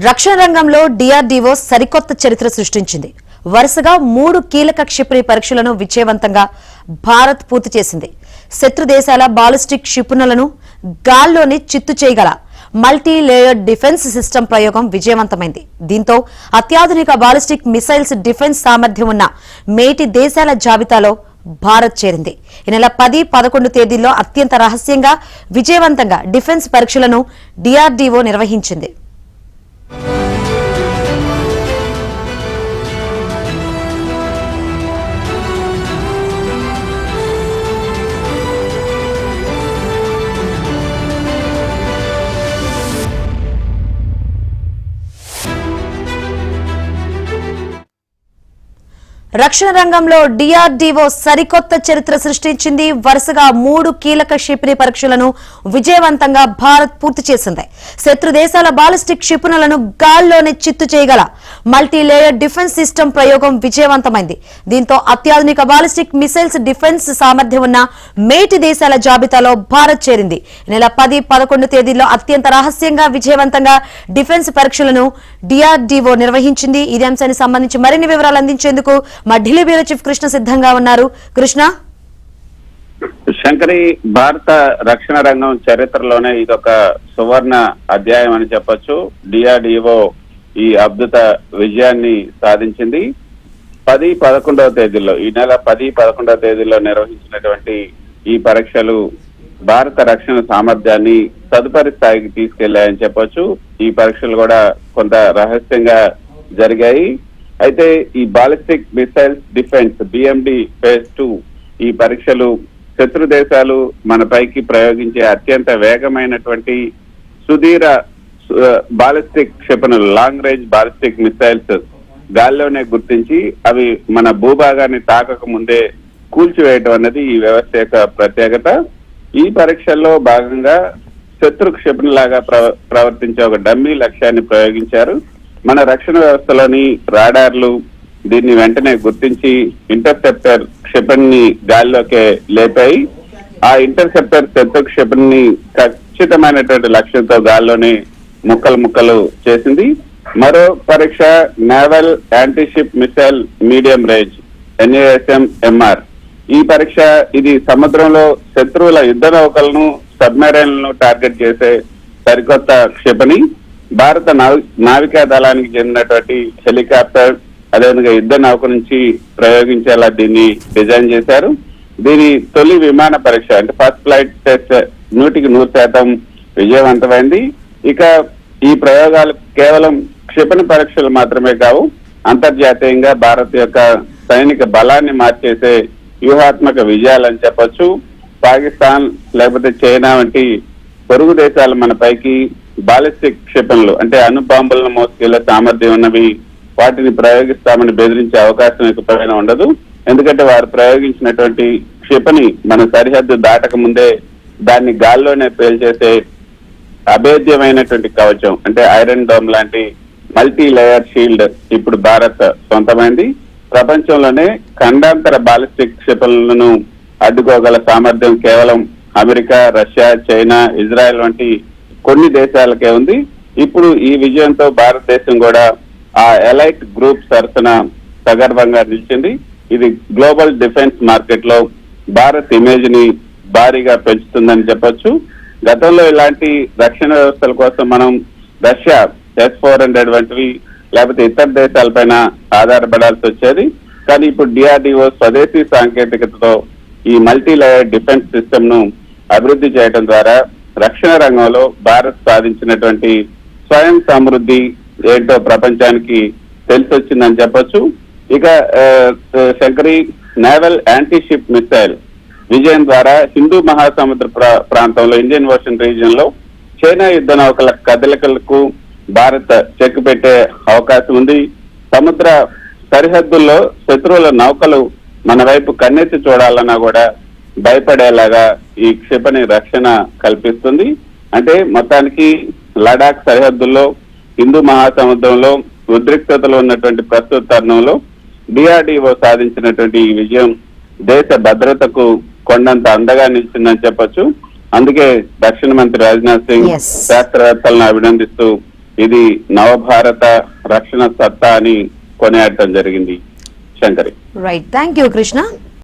రక్షణ రంగంలో డిఆర్డీఓ సరికొత్త చరిత్ర సృష్టించింది. వరుసగా 3 కీలక క్షిపణి పరీక్షలను విజయవంతంగా భారత్ పూర్తి చేసింది. శత్రు దేశాల బాలిస్టిక్ క్షిపణులను గాల్లోనే చిత్తు చేయగల మల్టీ లేయర్డ్ డిఫెన్స్ సిస్టమ్ ప్రయోగం విజయవంతమైంది. దీంతో అత్యాధునిక బాలిస్టిక్ మిసైల్స్ డిఫెన్స్ సామర్థ్యం ఉన్న మేటి దేశాల జాబితాలో భారత్ చేరింది. ఈ నెల 10, 11 తేదీల్లో అత్యంత రహస్యంగా విజయవంతంగా డిఫెన్స్ పరీక్షలను డిఆర్డీఓ నిర్వహించింది. రక్షణ రంగంలో డిఆర్డీఓ సరికొత్త చరిత్ర సృష్టించింది. వరుసగా 3 కీలక క్షిపణి పరీక్షలను విజయవంతంగా భారత్ పూర్తి చేసింది. శత్రు దేశాల బాలిస్టిక్ క్షిపణులను గాల్లోనే చిత్తు చేయగల మల్టీ లేయర్ డిఫెన్స్ సిస్టమ్ ప్రయోగం విజయవంతమైంది. దీంతో అత్యాధునిక బాలిస్టిక్ మిసైల్స్ డిఫెన్స్ సామర్థ్యం ఉన్న మేటి దేశాల జాబితాలో భారత్ చేరింది. నెల 10, 11 తేదీల్లో అత్యంత రహస్యంగా విజయవంతంగా డిఫెన్స్ పరీక్షలను డిఆర్డీఓ నిర్వహించింది. ఇదే అంశానికి సంబంధించి మరిన్ని వివరాలు అందించేందుకు మా ఢిల్లీ బ్యూరో చీఫ్ కృష్ణ సిద్ధంగా ఉన్నారు. కృష్ణ, శంకరి, భారత రక్షణ రంగం చరిత్రలోనే ఇదొక సువర్ణ అధ్యాయం అని చెప్పొచ్చు. డిఆర్డీఓ ఈ అద్భుత విజయాన్ని సాధించింది. 10, 11వ తేదీల్లో ఈ నెల 10, 11వ తేదీల్లో నిర్వహించినటువంటి ఈ పరీక్షలు భారత రక్షణ సామర్థ్యాన్ని తదుపరి స్థాయికి తీసుకెళ్లాయని చెప్పొచ్చు. ఈ పరీక్షలు కూడా కొంత రహస్యంగా జరిగాయి. అయితే ఈ ballistic missiles defence BMD phase 2 ఈ పరీక్షలు శత్రు దేశాలు మనపైకి ప్రయోగించే అత్యంత వేగమైనటువంటి సుదీర బాలిస్టిక్ క్షిపణులు, లాంగ్ రేంజ్ బాలిస్టిక్ మిసైల్స్ గాల్లోనే గుర్తించి అవి మన భూభాగాన్ని తాకక ముందే కూల్చివేయటం అన్నది ఈ వ్యవస్థ యొక్క ప్రత్యేకత. ఈ పరీక్షల్లో భాగంగా శత్రు క్షిపణిలాగా ప్రవర్తించే ఒక డమ్మీ లక్ష్యాన్ని ప్రయోగించారు. మన రక్షణ వ్యవస్థలోని రాడార్లు దీన్ని వెంటనే గుర్తించి ఇంటర్సెప్టర్ క్షిపణిని గాల్లోకి లేపాయి. ఆ ఇంటర్సెప్టర్ శత్రు క్షిపణిని ఖచ్చితమైనటువంటి లక్ష్యంతో గాల్లోనే ముక్కలు చేసింది. మరో పరీక్ష naval anti-ship missile medium range NASM-MR. ఈ పరీక్ష ఇది సముద్రంలో శత్రువుల యుద్ధ నౌకలను, సబ్మెరైన్లను టార్గెట్ చేసే సరికొత్త క్షిపణి. భారత నావికా దళానికి చెందినటువంటి హెలికాప్టర్, అదేవిధంగా యుద్ధ నౌక నుంచి ప్రయోగించేలా దీన్ని డిజైన్ చేశారు. దీని తొలి విమాన పరీక్ష అంటే ఫస్ట్ ఫ్లైట్ టెస్ట్ 100% విజయవంతమైంది. ఇక ఈ ప్రయోగాలు కేవలం క్షిపణి పరీక్షలు మాత్రమే కావు, అంతర్జాతీయంగా భారత్ యొక్క సైనిక బలాన్ని మార్చేసే వ్యూహాత్మక విజయాలని చెప్పొచ్చు. పాకిస్తాన్ లేకపోతే చైనా వంటి పొరుగు దేశాలు మనపైకి బాలిస్టిక్ క్షిపణులు అంటే అణు బాంబులను మోసుకెళ్లే సామర్థ్యం ఉన్నవి వాటిని ప్రయోగిస్తామని బెదిరించే అవకాశం ఎక్కువైనా ఉండదు. ఎందుకంటే వారు ప్రయోగించినటువంటి క్షిపణి మన సరిహద్దు దాటక ముందే దాన్ని గాల్లోనే పేల్చేసే అభేద్యమైనటువంటి కవచం అంటే ఐరన్ డోమ్ లాంటి మల్టీ లేయర్ షీల్డ్ ఇప్పుడు భారత్ సొంతమైంది. ప్రపంచంలోనే ఖండాంతర బాలిస్టిక్ క్షిపణులను అడ్డుకోగల సామర్థ్యం కేవలం అమెరికా, రష్యా, చైనా, ఇజ్రాయెల్ వంటి కొన్ని దేశాలకే ఉంది. ఇప్పుడు ఈ విజయంతో భారతదేశం కూడా ఆ ఎలైట్ గ్రూప్ సరసన సగర్వంగా నిలిచింది. ఇది గ్లోబల్ డిఫెన్స్ మార్కెట్ లో భారత్ ఇమేజ్ ని భారీగా పెంచుతుందని చెప్పొచ్చు. గతంలో ఇలాంటి రక్షణ వ్యవస్థల కోసం మనం రష్యా S-400 వంటివి లేకపోతే ఇతర దేశాలపైన ఆధారపడాల్సి వచ్చేది. కానీ ఇప్పుడు డిఆర్డీఓ స్వదేశీ సాంకేతికతతో ఈ మల్టీ లేయర్ డిఫెన్స్ సిస్టమ్ ను అభివృద్ధి చేయడం ద్వారా రక్షణ రంగంలో భారత్ సాధించినటువంటి స్వయం సమృద్ధి ఏంటో ప్రపంచానికి తెలిసొచ్చిందని చెప్పొచ్చు. ఇక శంకరి, నేవల్ యాంటీషిప్ మిసైల్ విజయం ద్వారా హిందూ మహాసముద్ర ప్రాంతంలో ఇండియన్ ఓషన్ రీజియన్ లో చైనా యుద్ధ నౌకల కదలికలకు భారత్ చెక్ పెట్టే అవకాశం ఉంది. సముద్ర సరిహద్దుల్లో శత్రువుల నౌకలు మన వైపు కన్నెత్తి చూడాలన్నా కూడా భయపడేలాగా ఈ క్షిపణి రక్షణ కల్పిస్తుంది. అంటే మొత్తానికి లడాక్ సరిహద్దుల్లో హిందూ మహాసముద్రంలో ఉద్రిక్తతలు ఉన్నటువంటి ప్రస్తుత తరుణంలో డిఆర్డీఓ సాధించినటువంటి ఈ విజయం దేశ భద్రతకు కొండంత అండగా నిలిచిందని చెప్పొచ్చు. అందుకే రక్షణ మంత్రి రాజ్నాథ్ సింగ్ శాస్త్రవేత్తలను అభినందిస్తూ ఇది నవభారత రక్షణ సత్తా అని కొనియాడటం జరిగింది. Shankari. Right, thank you Krishna.